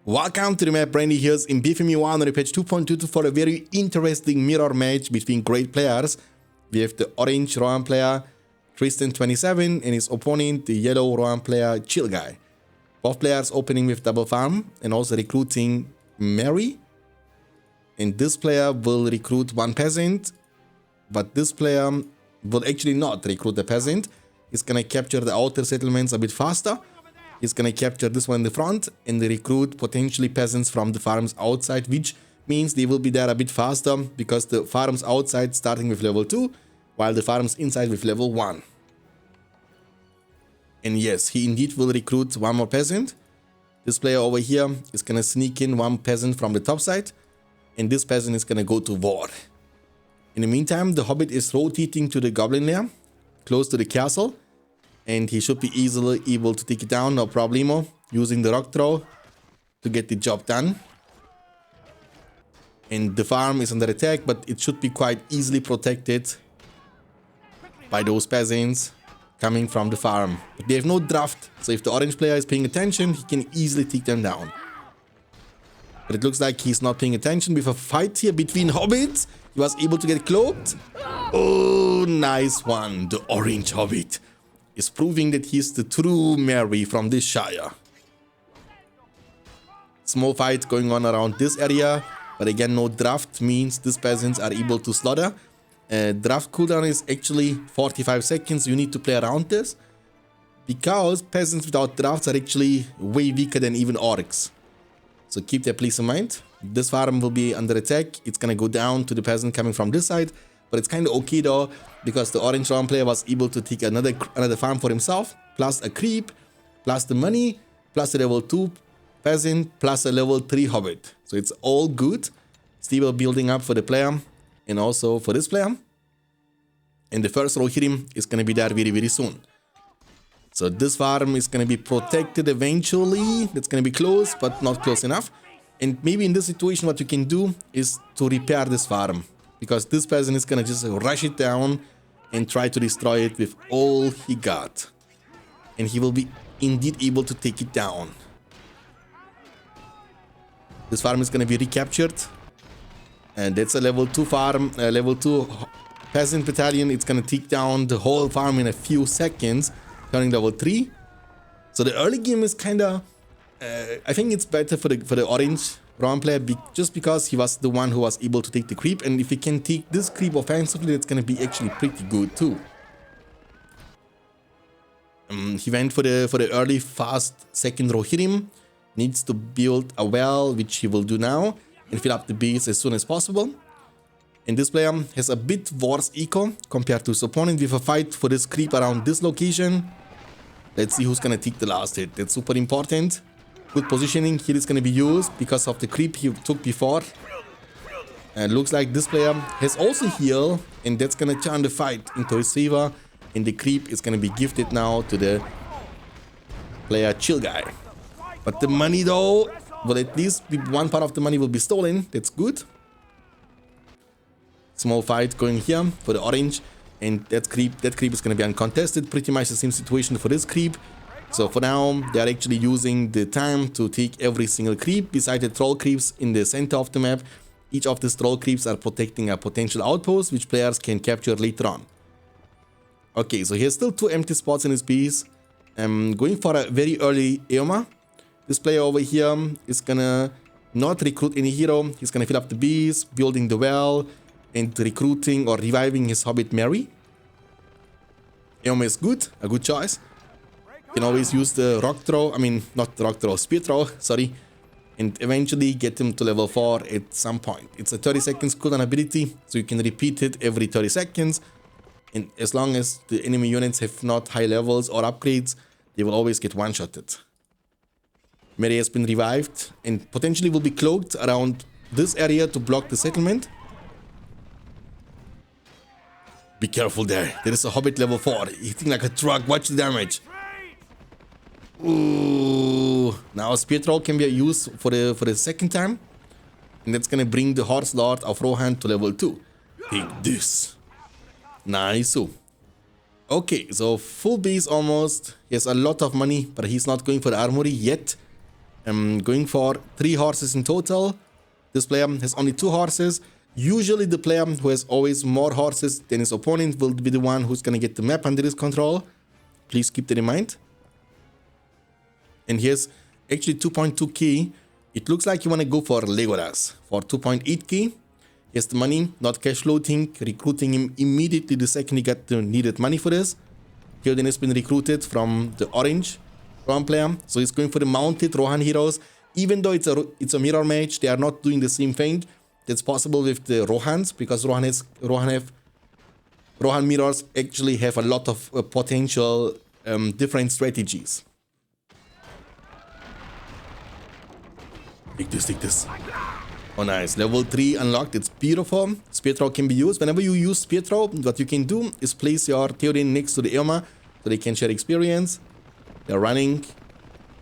Welcome to the map. Brandy here in BFME1 on patch 2.22 for a very interesting mirror match between great players. We have the orange Rohan player Tristan 27 and his opponent the yellow Rohan player Chill Guy. Both players opening with double farm and also recruiting Mary. And this player will recruit one peasant, but this player will actually not recruit the peasant. He's gonna capture the outer settlements a bit faster. He's gonna capture this one in the front and recruit potentially peasants from the farms outside, which means they will be there a bit faster because the farms outside starting with level 2, while the farms inside with level 1. And yes, he indeed will recruit one more peasant. This player over here is gonna sneak in one peasant from the top side, and this peasant is gonna go to war. In the meantime, the hobbit is rotating to the goblin lair, close to the castle. And he should be easily able to take it down, no problemo, using the rock throw to get the job done. And the farm is under attack, but it should be quite easily protected by those peasants coming from the farm. But they have no draft, so if the orange player is paying attention, he can easily take them down. But it looks like he's not paying attention with a fight here between hobbits. He was able to get cloaked. Oh, nice one. The orange hobbit is proving that he's the true Mary from this Shire. Small fight going on around this area, but again no draft means these peasants are able to slaughter. Draft cooldown is actually 45 seconds. You need to play around this because peasants without drafts are actually way weaker than even orcs. So keep that please in mind. This farm will be under attack. It's gonna go down to the peasant coming from this side. But it's kind of okay though, because the orange Rohan player was able to take another farm for himself, plus a creep, plus the money, plus a level 2 peasant, plus a level 3 hobbit. So it's all good. Stable building up for the player and also for this player. And the first Rohirrim is going to be there very, very soon. So this farm is going to be protected eventually. That's going to be close, but not close enough. And maybe in this situation what you can do is to repair this farm, because this peasant is gonna just rush it down and try to destroy it with all he got. And he will be indeed able to take it down. This farm is gonna be recaptured. And that's a level 2 farm, level 2 peasant battalion. It's gonna take down the whole farm in a few seconds, turning level 3. So the early game is kinda, I think it's better for the orange Rohan player just because he was the one who was able to take the creep, and if he can take this creep offensively, it's gonna be actually pretty good too. He went for the early fast second Rohirrim. Needs to build a well, which he will do now, and fill up the base as soon as possible. And this player has a bit worse eco compared to his opponent with a fight for this creep around this location. Let's see who's gonna take the last hit. That's super important. Good positioning here is going to be used because of the creep he took before. And looks like this player has also heal, and that's going to turn the fight into his favor. And the creep is going to be gifted now to the player Chill Guy. But the money though, will at least be one part of the money will be stolen. That's good. Small fight going here for the orange, and that creep is going to be uncontested. Pretty much the same situation for this creep. So for now, they are actually using the time to take every single creep. Beside the troll creeps in the center of the map, each of these troll creeps are protecting a potential outpost, which players can capture later on. Okay, so here's still 2 empty spots in his base. Going for a very early Eoma. This player over here is gonna not recruit any hero. He's gonna fill up the base, building the well, and recruiting or reviving his hobbit Mary. Eoma is good, a good choice. You can always use the rock throw, not rock throw, spear throw, sorry, and eventually get him to level 4 at some point. It's a 30 seconds cooldown ability, so you can repeat it every 30 seconds, and as long as the enemy units have not high levels or upgrades, they will always get one-shotted. Mary has been revived, and potentially will be cloaked around this area to block the settlement. Be careful there, there is a hobbit level 4, hitting like a truck, watch the damage. Ooh, now spear throw can be used for the second time, and that's gonna bring the horse lord of Rohan to level 2. Take this. Nice. Okay, so full base almost. He has a lot of money, but he's not going for the armory yet. Going for 3 horses in total. This player has only 2 horses. Usually the player who has always more horses than his opponent will be the one who's going to get the map under his control. Please keep that in mind. And here's actually 2.2k. It looks like you want to go for Legolas for 2.8k. Here's the money, not cash floating, recruiting him immediately the second he got the needed money for this. Eothain has been recruited from the orange Rohan player, so he's going for the mounted Rohan heroes. Even though it's a mirror match, they are not doing the same thing. That's possible with the Rohans, because Rohan mirrors actually have a lot of potential different strategies. Take this. Oh nice, level 3 unlocked, it's beautiful. Spear throw can be used. Whenever you use spear throw, what you can do is place your Eothain next to the Irma so they can share experience. They're running,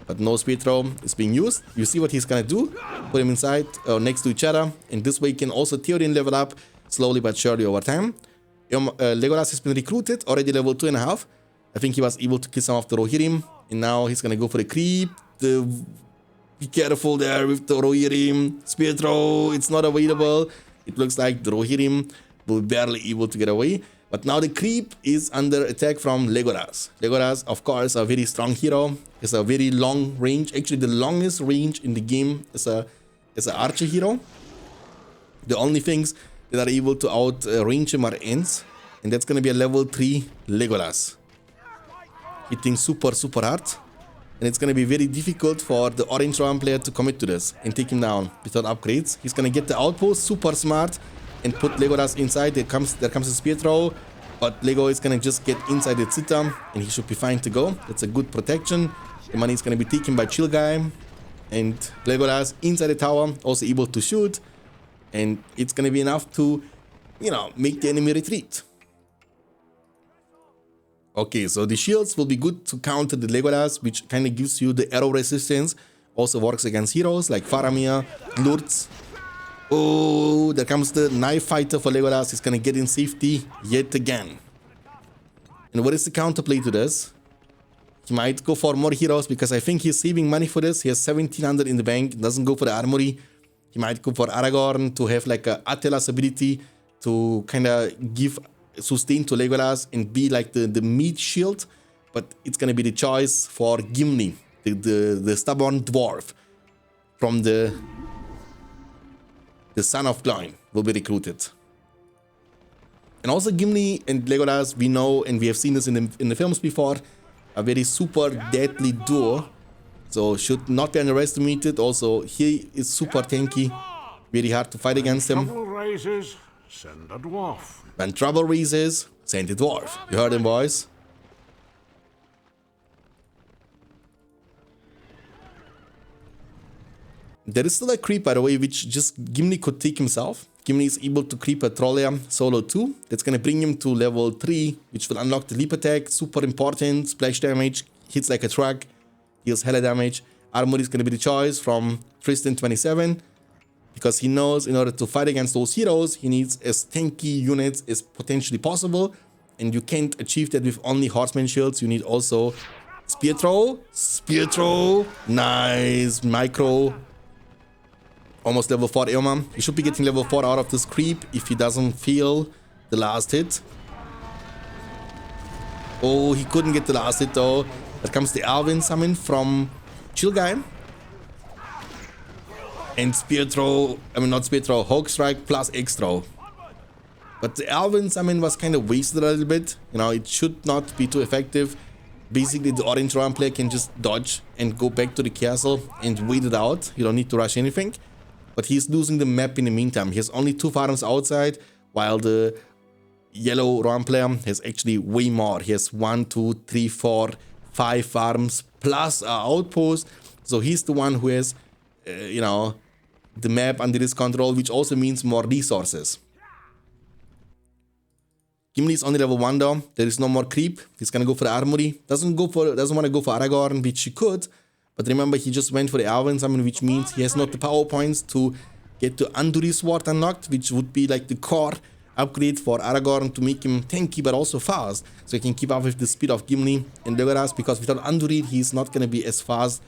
but no spear throw is being used. You see what he's gonna do? Put him inside next to each other, and this way you can also Eothain level up slowly but surely over time. Legolas has been recruited, already level 2.5. I think he was able to kill some of the Rohirrim, and now he's gonna go for the creep. Be careful there with the Rohirrim. Spear throw, it's not available. It looks like the Rohirrim will be barely able to get away. But now the creep is under attack from Legolas. Legolas, of course, a very strong hero. Has a very long range. Actually, the longest range in the game is an archer hero. The only things that are able to outrange him are ants. And that's going to be a level 3 Legolas. Hitting super hard. And it's going to be very difficult for the orange Rohan player to commit to this and take him down without upgrades. He's going to get the outpost, super smart, and put Legolas inside. There comes a spear throw, but Lego is going to just get inside the Zita, and he should be fine to go. That's a good protection. The money is going to be taken by Chill Guy, and Legolas inside the tower, also able to shoot, and it's going to be enough to, make the enemy retreat. Okay, so the shields will be good to counter the Legolas, which kind of gives you the arrow resistance. Also works against heroes like Faramir, Lurtz. Oh, there comes the knife fighter for Legolas. He's gonna get in safety yet again. And what is the counterplay to this? He might go for more heroes because I think he's saving money for this. He has 1700 in the bank, doesn't go for the armory. He might go for Aragorn to have like a Attila's ability to kind of give sustain to Legolas and be like the meat shield, but it's gonna be the choice for Gimli, the stubborn dwarf from the son of Gloin will be recruited. And also Gimli and Legolas, we know and we have seen this in the films before, a very super deadly duo, so should not be underestimated. Also he is super tanky, very hard to fight against him. Send a dwarf. When trouble raises, send a dwarf. You heard him, boys. There is still a creep, by the way, which just Gimli could take himself. Gimli is able to creep a Trolley solo 2. That's going to bring him to level 3, which will unlock the leap attack. Super important. Splash damage. Hits like a truck. Deals hella damage. Armor is going to be the choice from Tristan 27. Because he knows in order to fight against those heroes, he needs as tanky units as potentially possible. And you can't achieve that with only horseman shields. You need also spear throw. Spear throw. Nice. Micro. Almost level 4 Irma. He should be getting level 4 out of this creep if he doesn't feel the last hit. Oh, he couldn't get the last hit though. There comes the Alvin summon from Chill Guy. And spear throw, not spear throw, Hawk Strike plus X throw. But the Alvin summon was kind of wasted a little bit. It should not be too effective. Basically, the orange Rohan player can just dodge and go back to the castle and wait it out. You don't need to rush anything. But he's losing the map in the meantime. He has only 2 farms outside, while the yellow Rohan player has actually way more. He has 1, 2, 3, 4, 5 farms plus an outpost. So he's the one who has, the map under his control, which also means more resources. Gimli is only level 1 though. There is no more creep. He's gonna go for the armory. Doesn't want to go for Aragorn, which he could. But remember, he just went for the Alvin summon, which means he has not the power points to get the Andúril sword unlocked, which would be like the core upgrade for Aragorn to make him tanky but also fast, so he can keep up with the speed of Gimli and Legolas, because without Andúril, he's not gonna be as fast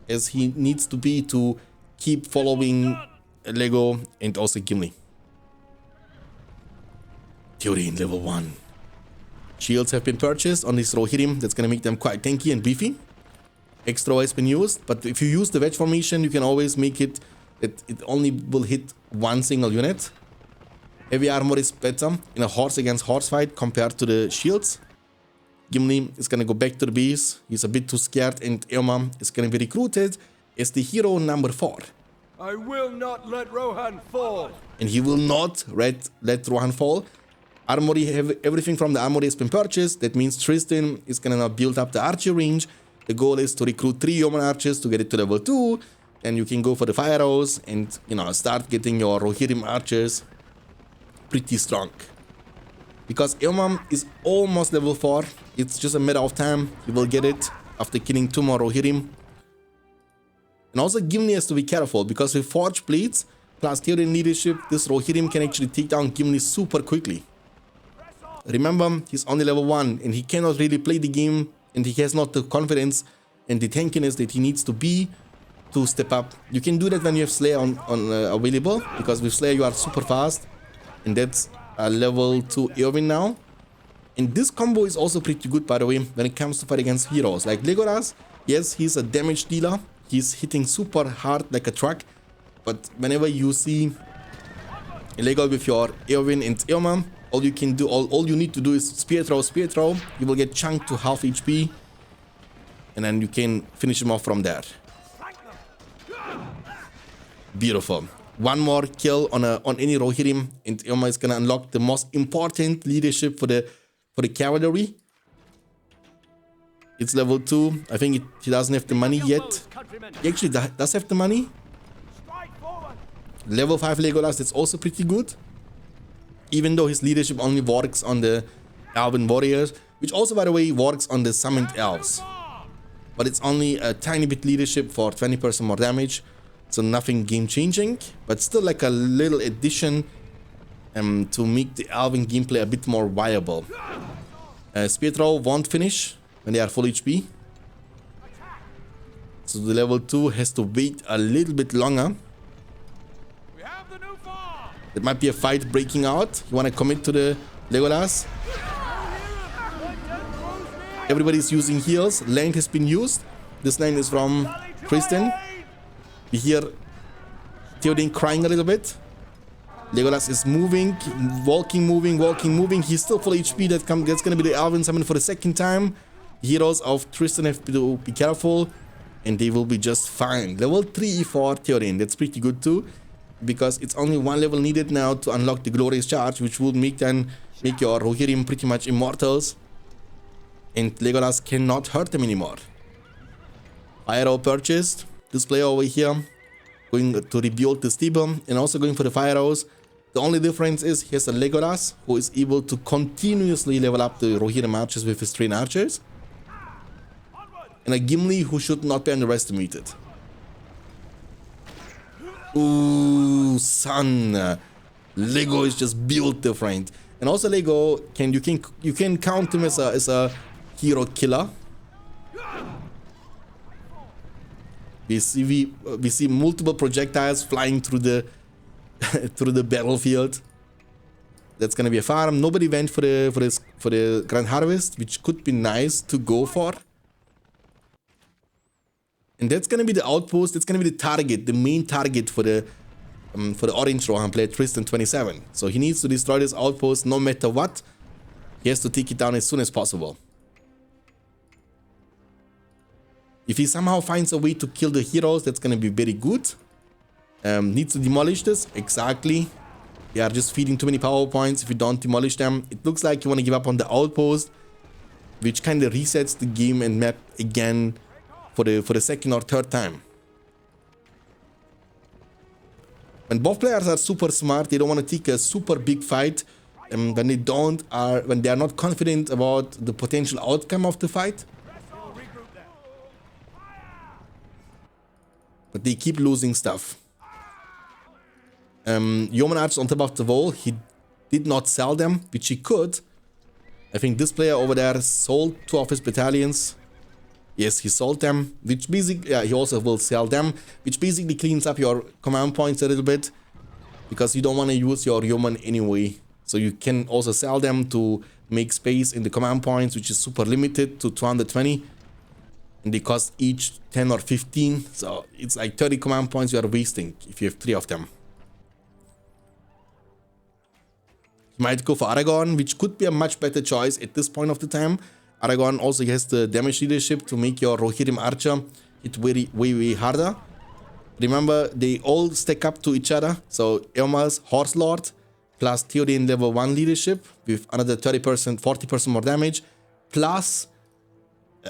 as he needs to be to keep following Lego and also Gimli. Eothain level 1. Shields have been purchased on this Rohirrim. That's gonna make them quite tanky and beefy. Extra has been used, but if you use the wedge formation, you can always make it that it only will hit one single unit. Heavy armor is better in a horse against horse fight compared to the shields. Gimli is gonna go back to the base. He's a bit too scared, and Elma is gonna be recruited as the hero number 4. I will not let Rohan fall. And he will not let Rohan fall. Armory, everything from the armory has been purchased. That means Tristan is gonna now build up the archer range. The goal is to recruit 3 yeoman archers to get it to level 2. Then you can go for the fire arrows and, you know, start getting your Rohirrim archers pretty strong. Because Elma is almost level 4. It's just a matter of time. He will get it after killing 2 more Rohirrim. And also Gimli has to be careful, because with Forge Blades plus Eothain leadership, this Rohirrim can actually take down Gimli super quickly. Remember, he's only level 1 and he cannot really play the game, and he has not the confidence and the tankiness that he needs to be to step up. You can do that when you have Slayer on available, because with Slayer you are super fast, and that's a level 2 Eowyn now. And this combo is also pretty good, by the way, when it comes to fight against heroes. Like Legolas, yes, he's a damage dealer. He's hitting super hard like a truck. But whenever you see Lego with your Eowyn and Eomer, all you can do, all you need to do is spear throw. You will get chunked to half HP. And then you can finish him off from there. Beautiful. One more kill on any Rohirrim, and Eomer is gonna unlock the most important leadership for the cavalry. It's level 2. I think he doesn't have the money yet. He actually does have the money. Level 5 Legolas, that's also pretty good. Even though his leadership only works on the Elven warriors, which also, by the way, works on the summoned elves. But it's only a tiny bit leadership for 20% more damage. So nothing game changing, but still like a little addition to make the Elven gameplay a bit more viable. Spear throw won't finish when they are full HP. So the level 2 has to wait a little bit longer. There might be a fight breaking out. You want to commit to the Legolas? Everybody's using heals. Land has been used. This land is from Tristan. We hear Eothain crying a little bit. Legolas is moving, walking. He's still full HP. That's going to be the Elven summon for the second time. The heroes of Tristan have to be careful, and they will be just fine. Level 3 for Eothain. That's pretty good too, because it's only 1 level needed now to unlock the Glorious Charge, which will make your Rohirrim pretty much immortals, and Legolas cannot hurt them anymore. Fire arrow purchased. This player over here going to rebuild the stable and also going for the fire arrows. The only difference is he has a Legolas who is able to continuously level up the Rohirrim archers with his trained archers, and a Gimli who should not be underestimated. Ooh, son, Lego is just built different, and also Lego you can count him as a hero killer. We see multiple projectiles flying through the through the battlefield. That's gonna be a farm. Nobody went for the Grand Harvest, which could be nice to go for. And that's gonna be the outpost. That's gonna be the target, the main target for the orange Rohan player, Tristan 27. So he needs to destroy this outpost no matter what. He has to take it down as soon as possible. If he somehow finds a way to kill the heroes, that's gonna be very good. Needs to demolish this, exactly. They are just feeding too many power points. If you don't demolish them, it looks like you want to give up on the outpost, which kind of resets the game and map again for the second or third time. When both players are super smart, they don't want to take a super big fight. When they are not confident about the potential outcome of the fight. But they keep losing stuff. Yeoman archers on top of the wall. He did not sell them, which he could. I think this player over there sold 2 of his battalions. Yes, he sold them, which basically, yeah, he also will sell them, which basically cleans up your command points a little bit, because you don't want to use your human anyway. So you can also sell them to make space in the command points, which is super limited to 220. And they cost each 10 or 15. So it's like 30 command points you are wasting if you have 3 of them. You might go for Aragorn, which could be a much better choice at this point of the time. Aragorn also has the damage leadership to make your Rohirrim archer hit way harder. Remember, they all stack up to each other. So Eomer's Horse Lord plus Theoden level 1 leadership with another 30%, 40% more damage, plus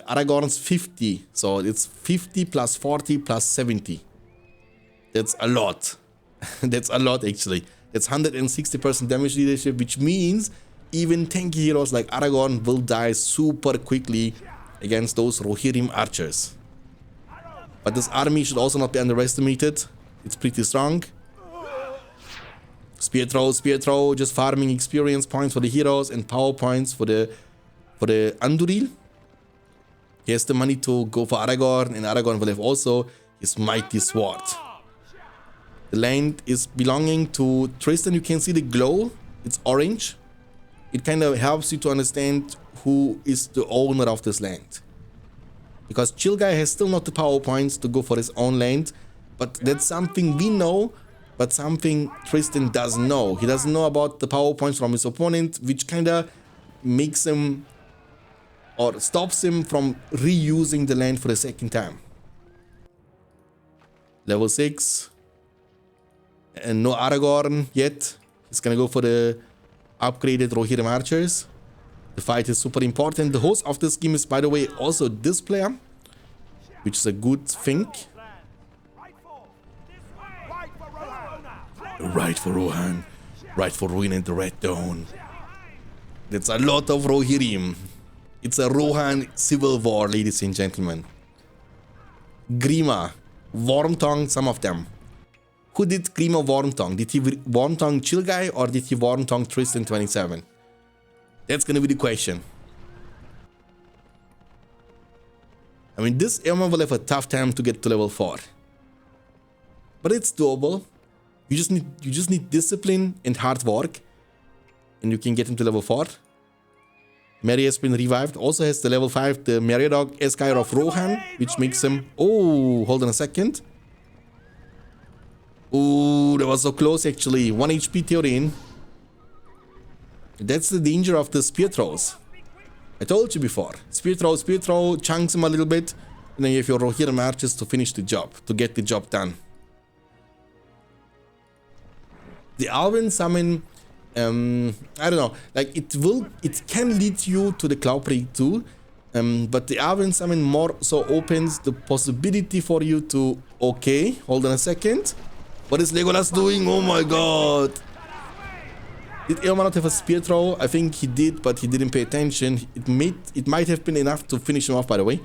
Aragorn's 50. So it's 50 plus 40 plus 70. That's a lot. That's a lot actually. That's 160% damage leadership, which means even tanky heroes like Aragorn will die super quickly against those Rohirrim archers. But this army should also not be underestimated. It's pretty strong. Spear throw, just farming experience points for the heroes and power points for the Anduril. He has the money to go for Aragorn, and Aragorn will have also his mighty sword. The land is belonging to Tristan. You can see the glow. It's orange. It kind of helps you to understand who is the owner of this land. Because Chill Guy has still not the power points to go for his own land. But that's something we know, but something Tristan doesn't know. He doesn't know about the power points from his opponent, which kind of makes him or stops him from reusing the land for the second time. Level 6. And no Aragorn yet. He's gonna go for the upgraded Rohirrim archers. The fight is super important. The host of this game is, by the way, also this player, which is a good thing. Right for Rohan. Right for Rohan and the Red Dawn. That's a lot of Rohirrim. It's a Rohan civil war, ladies and gentlemen. Grima, Wormtongue, some of them. Who did Grima Wormtongue? Did he Wormtongue Chill Guy or did he Wormtongue Tristan 27? That's gonna be the question. I mean, this Eomer will have a tough time to get to level 4. But it's doable. You just need discipline and hard work. And you can get him to level 4. Mary has been revived. Also has the level 5, the Meriadoc Esquire of Rohan, which makes him... Oh, hold on a second. Oh, that was so close actually. 1 HP Theoden. That's the danger of the spear throws. I told you before. Spear throw, chunks him a little bit. And then you have your Rohirrim archers to finish the job, to get the job done. The Alvin summon, I don't know, like it can lead you to the Cloudbreak too, but the Alvin summon more so opens the possibility for you to, okay, hold on a second. What is Legolas doing? Oh my god. Did Eomer not have a spear throw? I think he did, but he didn't pay attention. It might have been enough to finish him off, by the way.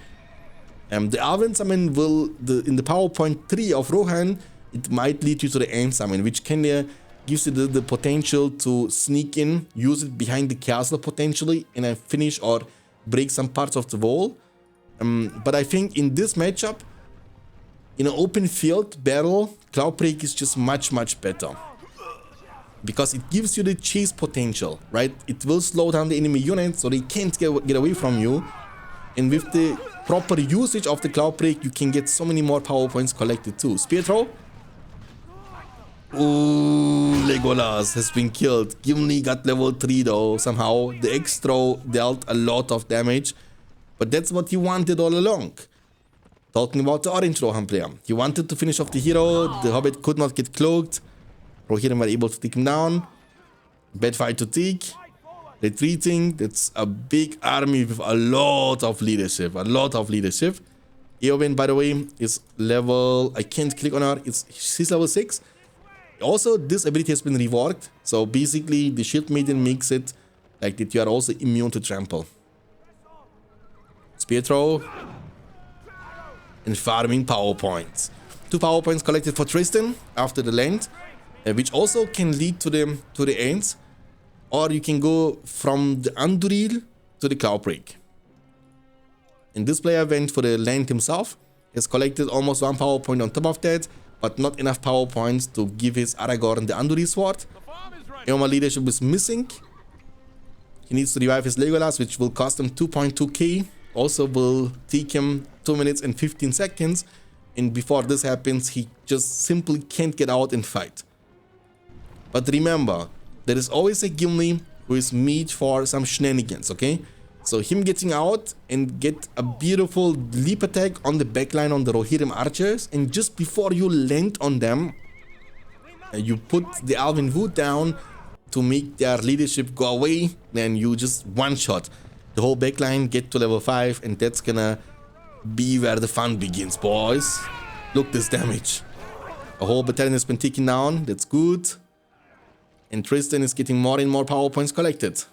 The Alvin summon will, in the PowerPoint 3 of Rohan, it might lead you to the end summon, which can gives you the potential to sneak in, use it behind the castle potentially, and then finish or break some parts of the wall. But I think in this matchup, in an open field battle, Cloudbreak is just much better. Because it gives you the chase potential, right? It will slow down the enemy units so they can't get away from you. And with the proper usage of the Cloudbreak, you can get so many more power points collected too. Spear throw. Ooh, Legolas has been killed. Gimli got level 3 though, somehow. The X-Throw dealt a lot of damage. But that's what he wanted all along. Talking about the orange Rohan player. He wanted to finish off the hero. The Hobbit could not get cloaked. Rohirrim were able to take him down. Bad fight to take. Retreating. That's a big army with a lot of leadership. Eowyn, by the way, is level... I can't click on her. She's level 6. Also, this ability has been reworked. So basically, the Shield Maiden makes it like that you are also immune to trample. Spear throw. And farming power points. 2 power points collected for Tristan after the land. Which also can lead to the ends. Or you can go from the Anduril to the Cloudbreak. And this player went for the land himself. Has collected almost 1 power point on top of that, but not enough power points to give his Aragorn the Anduri sword. Eomer leadership is missing. He needs to revive his Legolas, which will cost him 2.2k. Also will take him 2 minutes and 15 seconds. And before this happens, he just simply can't get out and fight. But remember, there is always a Gimli who is meat for some shenanigans, okay? So him getting out and get a beautiful leap attack on the backline on the Rohirrim archers, and just before you land on them, you put the Alvin Wood down to make their leadership go away, then you just one shot the whole backline, get to level 5, and that's gonna be where the fun begins, boys. Look this damage. A whole battalion has been taken down, that's good. And Tristan is getting more and more power points collected.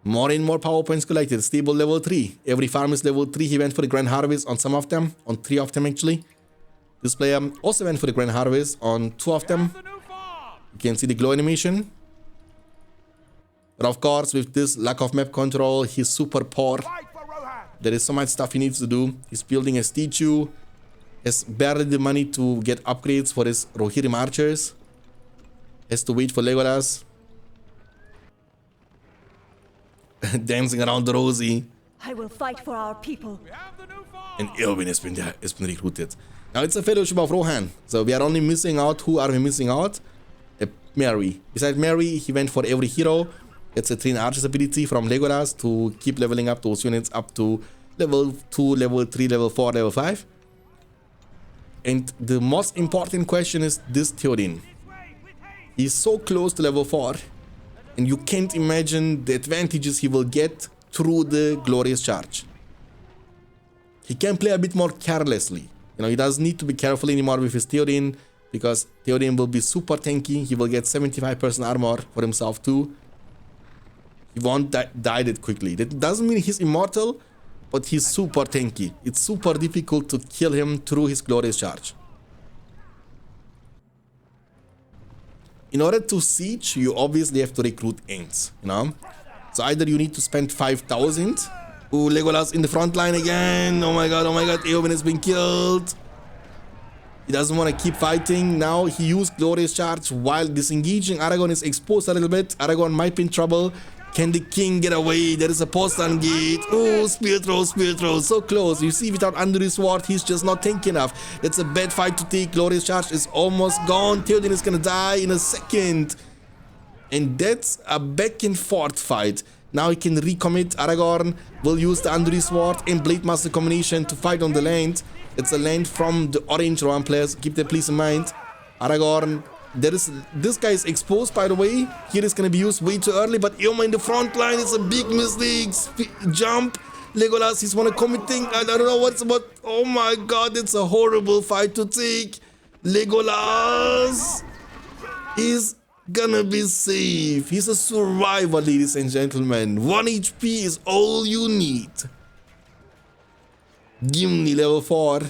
More and more power points collected. Stable level 3. Every farm is level 3. He went for the Grand Harvest on some of them. On 3 of them actually. This player also went for the Grand Harvest on 2 of them. You can see the glow animation. But of course, with this lack of map control, he's super poor. There is so much stuff he needs to do. He's building a statue. Has barely the money to get upgrades for his Rohirrim archers. Has to wait for Legolas. Dancing around the Rosie. I will fight for our people. And Eowyn has been recruited. Now it's a fellowship of Rohan. So we are only missing out. Who are we missing out? Mary. Besides Mary, he went for every hero. It's a train archer's ability from Legolas to keep leveling up those units up to level 2, level 3, level 4, level 5. And the most important question is this Theoden. He's so close to level 4. And you can't imagine the advantages he will get through the glorious charge. He can play a bit more carelessly. You know, he doesn't need to be careful anymore with his Theoden, because Theoden will be super tanky. He will get 75% armor for himself too. He won't die that quickly. That doesn't mean he's immortal, but he's super tanky. It's super difficult to kill him through his glorious charge. In order to siege, you obviously have to recruit Ents, you know? So either you need to spend 5,000. Ooh, Legolas in the front line again. Oh my god, Eowyn has been killed. He doesn't want to keep fighting. Now he used glorious charge while disengaging. Aragorn is exposed a little bit. Aragorn might be in trouble. Can the king get away? There is a post-on gate. Oh, spear throw, so close. You see, without Anduri's sword, he's just not tanky enough. That's a bad fight to take. Glorious charge is almost gone. Theoden is gonna die in a second. And that's a back and forth fight. Now he can recommit. Aragorn will use the Anduri sword and Blade Master combination to fight on the land. It's a land from the orange Rohan players. Keep that please in mind. Aragorn. This guy is exposed, by the way. Here is going to be used way too early, but Eomer in the front line is a big mistake. Jump. Legolas, he's one of committing. I don't know what's about. Oh my god, it's a horrible fight to take. Legolas is gonna be safe. He's a survivor, ladies and gentlemen. 1 HP is all you need. Gimli level 4.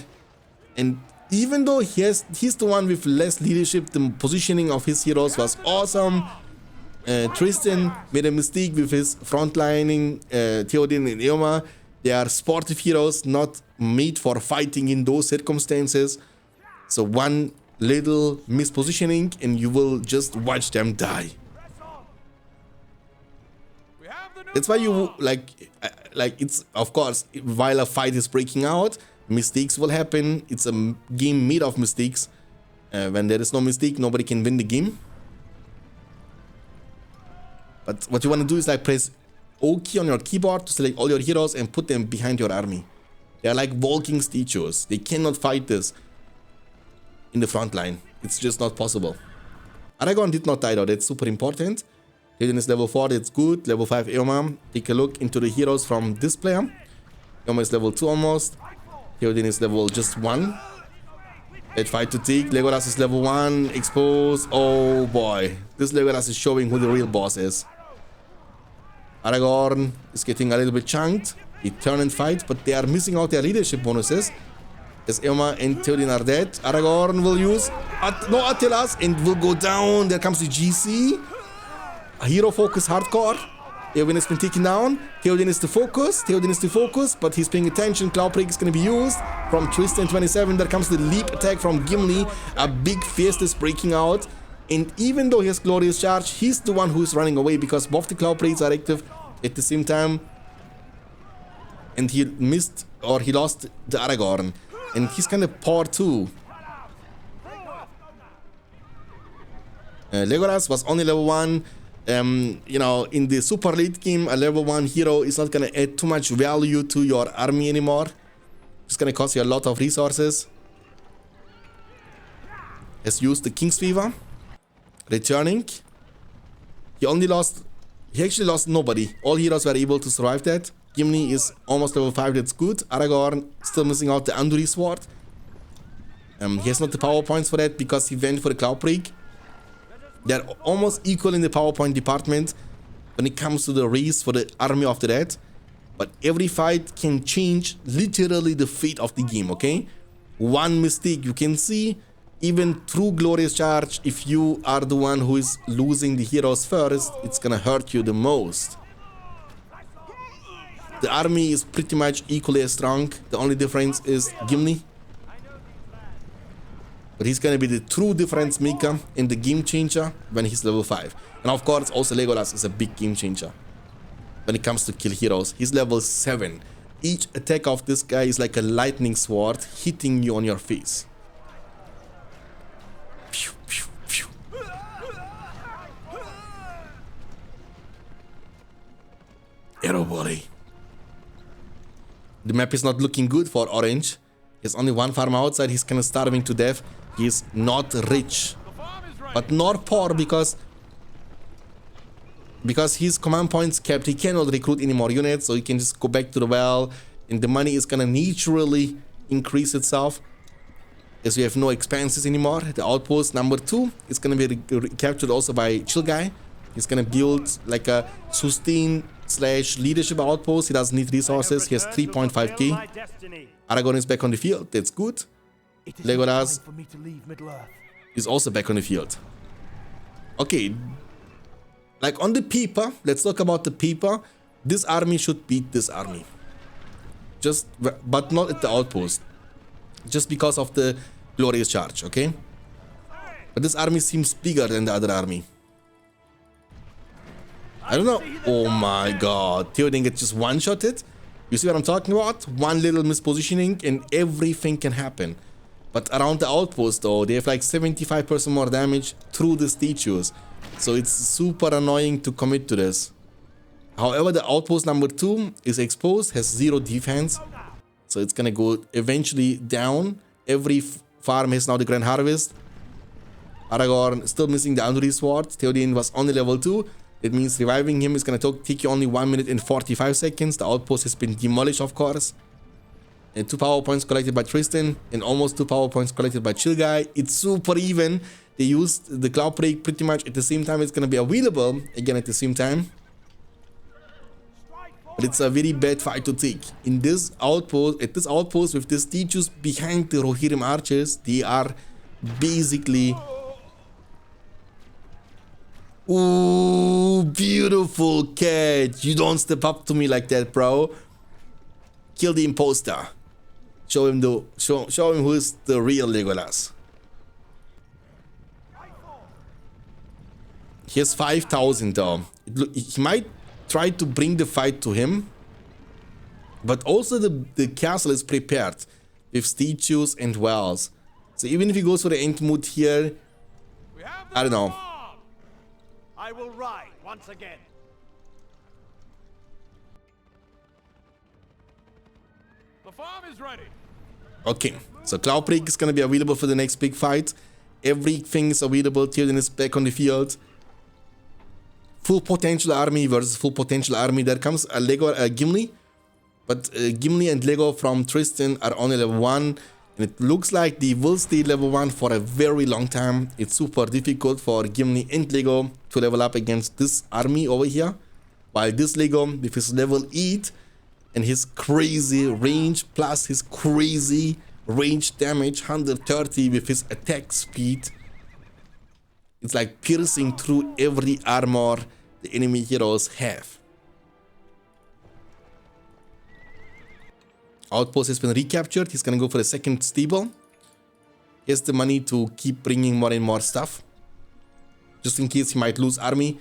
And even though he's the one with less leadership, the positioning of his heroes was awesome. Tristan made a mistake with his frontlining Theoden and Eomer. They are sportive heroes, not made for fighting in those circumstances. So one little mispositioning and you will just watch them die. That's why you like it's, of course, while a fight is breaking out, mistakes will happen. It's a game made of mistakes. When there is no mistake, nobody can win the game. But what you want to do is like press O key on your keyboard to select all your heroes and put them behind your army. They are like walking statues. They cannot fight this in the front line. It's just not possible. Aragorn did not die though. That's super important. Theoden is level 4. That's good. Level 5 Eomer. Take a look into the heroes from this player. Eomer is level 2 almost. Theoden is level just 1. That fight to take. Legolas is level 1. Exposed. Oh boy. This Legolas is showing who the real boss is. Aragorn is getting a little bit chunked. They turn and fight, but they are missing out their leadership bonuses. As Eomer and Theoden are dead. Aragorn will use no Attilas and will go down. There comes the GC. A hero focus hardcore. Theoden has been taken down. Theoden is to focus, but he's paying attention. Cloud Break is going to be used from Tristan 27. There comes the leap attack from Gimli. A big fist is breaking out. And even though he has Glorious Charge, he's the one who's running away because both the Cloud Breaks are active at the same time. And he missed, or he lost the Aragorn. And he's kind of poor too. Legolas was only level 1. You know, in the super late game, a level 1 hero is not gonna add too much value to your army anymore. It's gonna cost you a lot of resources. Has used the King's Fever. Returning. He actually lost nobody. All heroes were able to survive that. Gimli is almost level 5, that's good. Aragorn still missing out the Anduri Sword. He has not the power points for that because he went for the Cloud Break. They're almost equal in the PowerPoint department when it comes to the race for the Army of the Dead. But every fight can change literally the fate of the game, okay? One mistake you can see, even through Glorious Charge, if you are the one who is losing the heroes first, it's gonna hurt you the most. The army is pretty much equally as strong. The only difference is Gimli. But he's gonna be the true difference maker and the game changer when he's level 5. And of course, also Legolas is a big game changer when it comes to kill heroes. He's level 7. Each attack of this guy is like a lightning sword hitting you on your face. Pew, pew, pew. Arrow volley. The map is not looking good for Orange. There's only one farm outside. He's kind of starving to death. He's not rich, but not poor because his command points kept. He cannot recruit any more units, so he can just go back to the well, and the money is gonna naturally increase itself as we have no expenses anymore. The outpost number 2 is gonna be captured also by Chill Guy. He's gonna build like a sustain / leadership outpost. He doesn't need resources. He has 3.5k. Aragorn is back on the field. That's good. Legolas is also back on the field. Okay. Like on the paper, let's talk about the paper. This army should beat this army. But not at the outpost. Just because of the Glorious Charge, okay? But this army seems bigger than the other army. I don't know. Oh my god. Theoden gets just one-shotted. You see what I'm talking about? One little mispositioning and everything can happen. But around the outpost though, they have like 75% more damage through the statues. So it's super annoying to commit to this. However, the outpost number 2 is exposed, has 0 defense. So it's gonna go eventually down. Every farm has now the Grand Harvest. Aragorn still missing the Anduri Sword. Theoden was only level 2. It means reviving him is gonna take you only 1 minute and 45 seconds. The outpost has been demolished, of course. And 2 power points collected by Tristan and almost 2 power points collected by Chill Guy. It's super even. They used the Cloud Break pretty much at the same time. It's gonna be available again at the same time. But it's a very bad fight to take. In this outpost, at this outpost with the statues behind the Rohirrim archers, they are basically... Ooh, beautiful catch. You don't step up to me like that, bro. Kill the imposter. Show him who is the real Legolas. He has 5,000 though. He might try to bring the fight to him. But also the castle is prepared with statues and wells. So even if he goes for the Entmoot here, I don't know. I will ride once again. The farm is ready. Okay, so Cloud Break is gonna be available for the next big fight. Everything is available. Tyrden is back on the field. Full potential army versus full potential army. There comes a Gimli. But Gimli and Lego from Tristan are only level 1. And it looks like they will stay level 1 for a very long time. It's super difficult for Gimli and Lego to level up against this army over here. While this Lego, with his level 8 and his crazy range plus his crazy range damage, 130 with his attack speed, it's like piercing through every armor the enemy heroes have. Outpost has been recaptured. He's gonna go for the second steeple. He has the money to keep bringing more and more stuff, just in case he might lose army.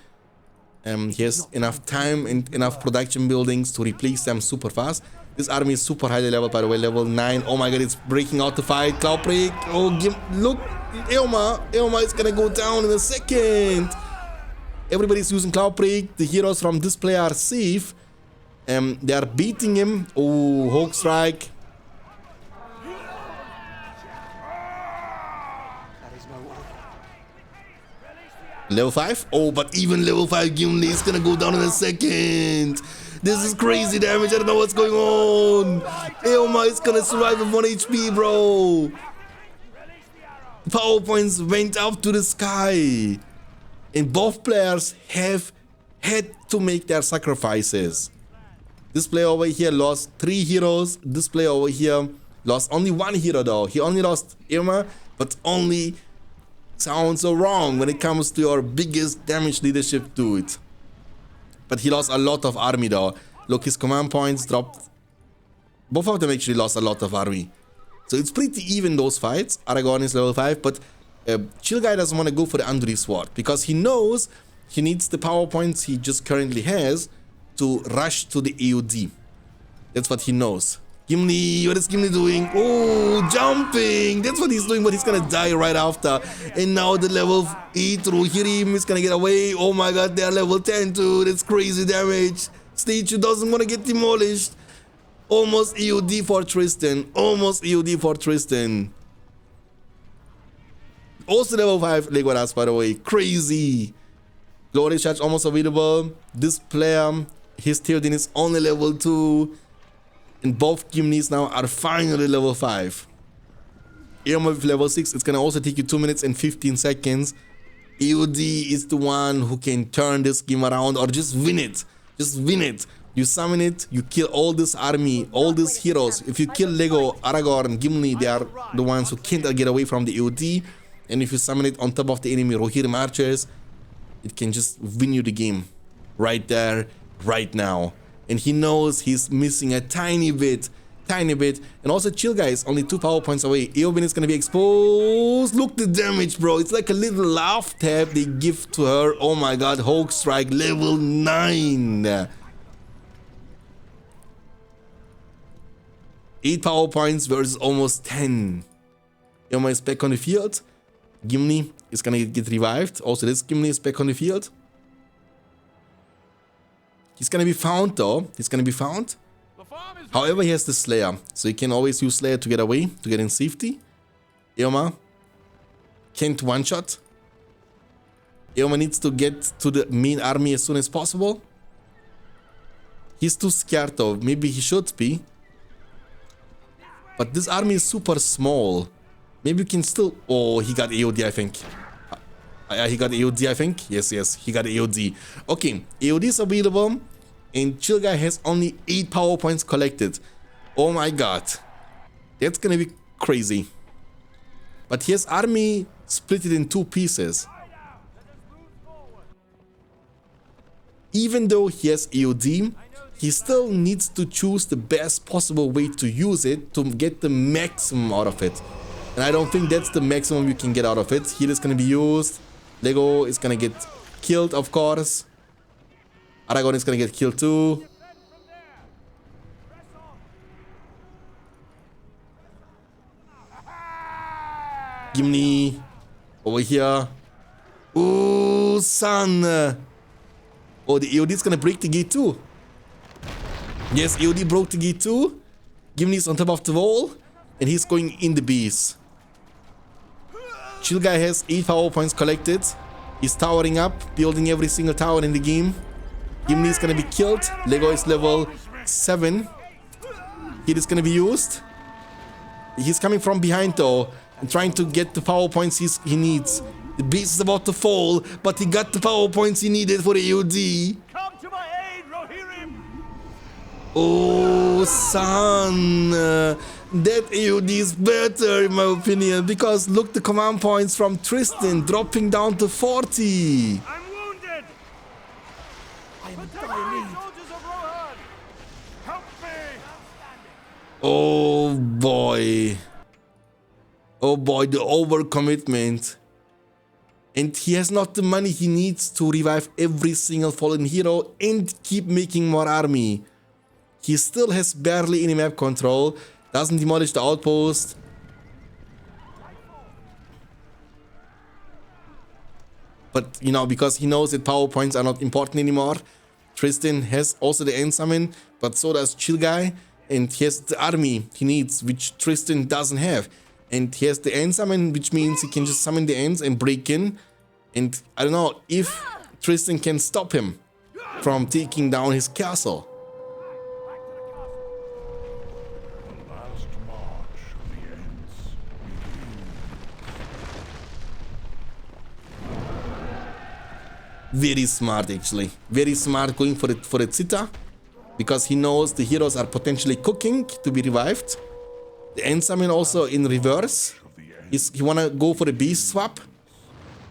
He has enough time and enough production buildings to replace them super fast. This army is super highly leveled, by the way, level 9. Oh my god, it's breaking out the fight. Cloud break. Oh, look, Eoma is gonna go down in a second. Everybody's using Cloud break. The heroes from this player are safe. They are beating him. Oh, Hawk Strike. Level 5? Oh, but even level 5 Gimli is gonna go down in a second. This is crazy damage. I don't know what's going on. Eoma is gonna survive with 1 HP, bro. Power points went up to the sky. And both players have had to make their sacrifices. This player over here lost 3 heroes. This player over here lost only 1 hero though. He only lost Eoma, but only sounds so wrong when it comes to your biggest damage leadership dude. But he lost a lot of army though. Look, his command points dropped. Both of them actually lost a lot of army. So it's pretty even, those fights. Aragorn is level 5, but Chill Guy doesn't want to go for the Anduri Sword because he knows he needs the power points he just currently has to rush to the AOD. That's what he knows. Gimli, what is Gimli doing? Oh, jumping! That's what he's doing, but he's gonna die right after. And now the level 8 Rohirrim is gonna get away. Oh my god, they're level 10 too. That's crazy damage. Statue doesn't want to get demolished. Almost EOD for Tristan. Almost EOD for Tristan. Also level 5 Legolas, by the way. Crazy. Glory Charge almost available. This player, his Theoden is only level 2. And both Gimlis now are finally level 5. Eoma with level 6, it's gonna also take you 2 minutes and 15 seconds. EOD is the one who can turn this game around or just win it. Just win it. You summon it, you kill all this army, all these heroes. If you kill Lego, Aragorn, Gimli, they are the ones who can't get away from the EOD. And if you summon it on top of the enemy Rohirrim archers, it can just win you the game. Right there, right now. And he knows he's missing a tiny bit. And also Chill Guy is only 2 power points away. Eowyn is gonna be exposed. Look the damage, bro. It's like a little laugh tab they give to her. Oh my god, Hawk Strike level 9. 8 power points versus almost 10. Eoma is back on the field. Gimli is gonna get revived. Also this Gimli is back on the field. He's gonna be found though. He's gonna be found. However, he has the Slayer. So he can always use Slayer to get away, to get in safety. Eoma can't one-shot. Eoma needs to get to the main army as soon as possible. He's too scared though. Maybe he should be. But this army is super small. Maybe you can still... Oh, he got AOD, I think. He got AOD, I think. Yes, he got AOD. Okay, AOD is available. And Chill Guy has only 8 power points collected. Oh my god. That's gonna be crazy. But his army split it in 2 pieces. Even though he has AOD, he still needs to choose the best possible way to use it to get the maximum out of it. And I don't think that's the maximum you can get out of it. Heal is gonna be used. Lego is gonna get killed, of course. Aragorn is gonna get killed too. Gimli over here. Ooh, son. Oh, the EOD is gonna break the gate too. Yes, EOD broke the gate too. Gimli is on top of the wall. And he's going in the base. Chill Guy has 8 power points collected. He's towering up, building every single tower in the game. Gimli is gonna be killed. Lego is level 7. Heat is gonna be used. He's coming from behind though, and trying to get the power points he needs. The base is about to fall, but he got the power points he needed for the AOD. Come to my aid, Rohirrim! Oh, son. That AOD is better in my opinion, because look, the command points from Tristan dropping down to 40. I'm wounded! I am in Protect dire me, need. soldiers of Rohan! Help me! Oh boy. Oh boy, the overcommitment. And he has not the money he needs to revive every single fallen hero and keep making more army. He still has barely any map control. Doesn't demolish the outpost. But, you know, because he knows that power points are not important anymore, Tristan has also the end summon, but so does Chill Guy, and he has the army he needs, which Tristan doesn't have. And he has the end summon, which means he can just summon the ends and break in. And I don't know if Tristan can stop him from taking down his castle. The last march of the Ents begins. Very smart, actually. Very smart going for a Zita, because he knows the heroes are potentially cooking to be revived. The end summon also in reverse. He wanna go for a beast swap,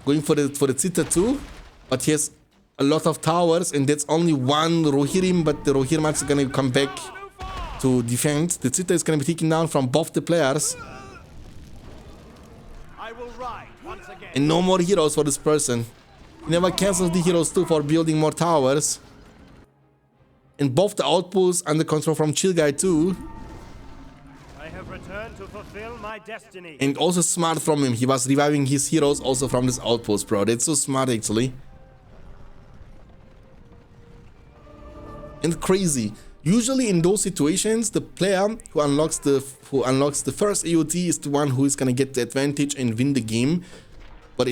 going for the Zita too, but he has a lot of towers and that's only one Rohirrim, but the Rohirrim is gonna come back to defend. The Zita is gonna be taken down from both the players. I will ride once again. And no more heroes for this person. He never cancels the heroes too for building more towers. And both the outposts under control from Chill Guy too. I have returned to fulfill my destiny. And also smart from him. He was reviving his heroes also from this outpost, bro. That's so smart, actually. And crazy. Usually in those situations, the player who unlocks the first AOT is the one who is gonna get the advantage and win the game. But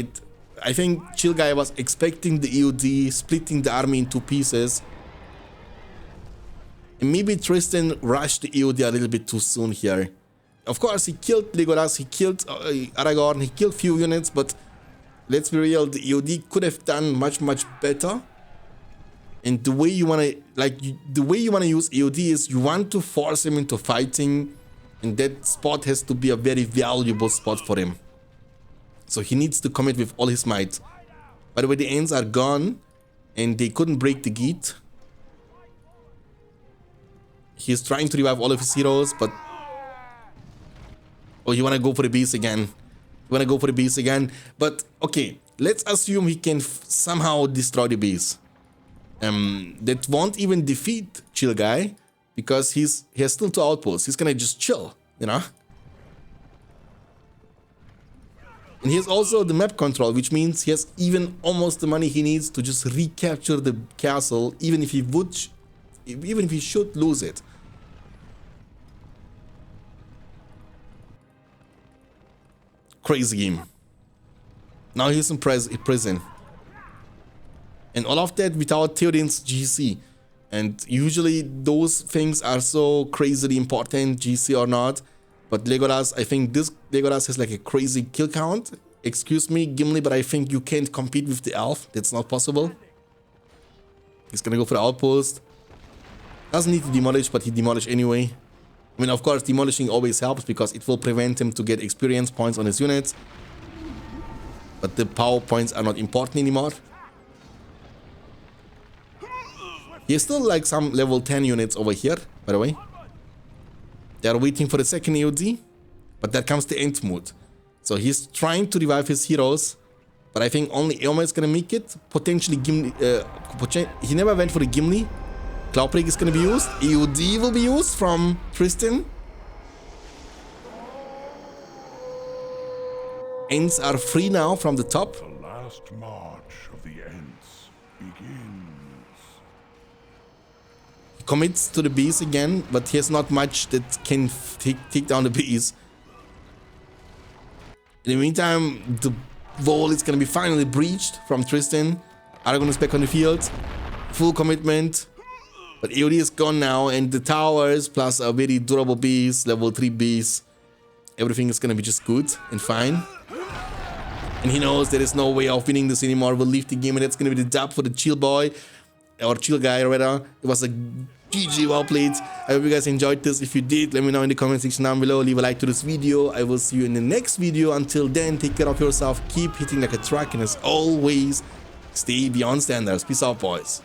I think Chill Guy was expecting the AOT, splitting the army in two pieces. And maybe Tristan rushed the AOD a little bit too soon here. Of course, he killed Legolas, he killed Aragorn, he killed few units, but let's be real, the AOD could have done much better. And the way you wanna use AOD is you want to force him into fighting, and that spot has to be a very valuable spot for him. So he needs to commit with all his might. By the way, the ends are gone, and they couldn't break the gate. He's trying to revive all of his heroes, but... Oh, you wanna go for the beast again. You wanna go for the beast again. But, okay, let's assume he can somehow destroy the beast. That won't even defeat Chill Guy, because he has still two outposts. He's gonna just chill, you know? And he has also the map control, which means he has even almost the money he needs to just recapture the castle, even if he should lose it. Crazy game. Now he's in prison. And all of that without Theoden's GC. And usually those things are so crazily important, GC or not. But Legolas, I think this Legolas has like a crazy kill count. Excuse me, Gimli, but I think you can't compete with the elf. That's not possible. He's gonna go for the outpost. Doesn't need to demolish, but he demolished anyway. I mean, of course, demolishing always helps because it will prevent him to get experience points on his units. But the power points are not important anymore. He has still like some level 10 units over here, by the way. They are waiting for the second AOD, but there comes the end mood. So he's trying to revive his heroes, but I think only Eomer is gonna make it. Potentially Gimli, he never went for the Gimli. Cloudbreak is gonna be used. AOD will be used from Tristan. Ents are free now from the top. The last march of the Ents begins. He commits to the bees again, but he has not much that can take down the bees. In the meantime, the wall is gonna be finally breached from Tristan. Aragorn is back on the field. Full commitment. But AOD is gone now, and the towers plus a very durable beast, level 3 beast. Everything is gonna be just good and fine. And he knows there is no way of winning this anymore. We'll leave the game, and that's gonna be the dub for the Chill Boy. Or Chill Guy, rather. It was a GG, well played. I hope you guys enjoyed this. If you did, let me know in the comment section down below. Leave a like to this video. I will see you in the next video. Until then, take care of yourself. Keep hitting like a truck. And as always, stay beyond standards. Peace out, boys.